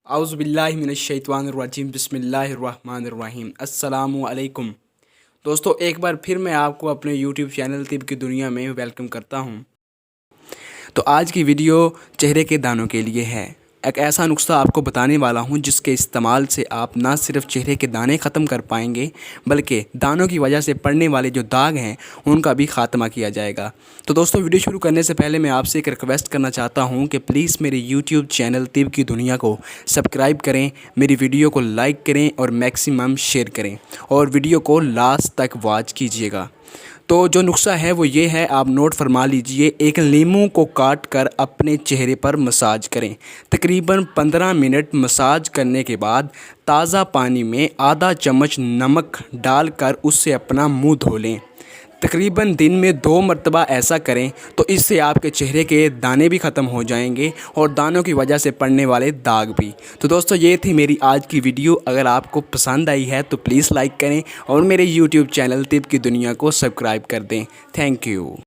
आउज़ु बिल्लाहि मिनश्शैतानिर्रजीम बिस्मिल्लाहिर्रहमानिर्रहीम अस्सलामु अलैकुम। दोस्तों, एक बार फिर मैं आपको अपने यूट्यूब चैनल तिब की दुनिया में वेलकम करता हूं। तो आज की वीडियो चेहरे के दानों के लिए है। एक ऐसा नुस्खा आपको बताने वाला हूं जिसके इस्तेमाल से आप ना सिर्फ चेहरे के दाने ख़त्म कर पाएंगे बल्कि दानों की वजह से पड़ने वाले जो दाग हैं उनका भी ख़ात्मा किया जाएगा। तो दोस्तों, वीडियो शुरू करने से पहले मैं आपसे एक रिक्वेस्ट करना चाहता हूं कि प्लीज़ मेरे यूट्यूब चैनल तिब की दुनिया को सब्सक्राइब करें, मेरी वीडियो को लाइक करें और मैक्सिमम शेयर करें और वीडियो को लास्ट तक वॉच कीजिएगा। तो जो नुस्खा है वो ये है, आप नोट फरमा लीजिए। एक लीमू को काट कर अपने चेहरे पर मसाज करें। तकरीबन 15 मिनट मसाज करने के बाद ताज़ा पानी में आधा चम्मच नमक डालकर उससे अपना मुंह धो लें। तकरीबन दिन में 2 मरतबा ऐसा करें तो इससे आपके चेहरे के दाने भी ख़त्म हो जाएंगे और दानों की वजह से पड़ने वाले दाग भी। तो दोस्तों, ये थी मेरी आज की वीडियो। अगर आपको पसंद आई है तो प्लीज़ लाइक करें और मेरे यूट्यूब चैनल तिब की दुनिया को सब्सक्राइब कर दें। Thank you.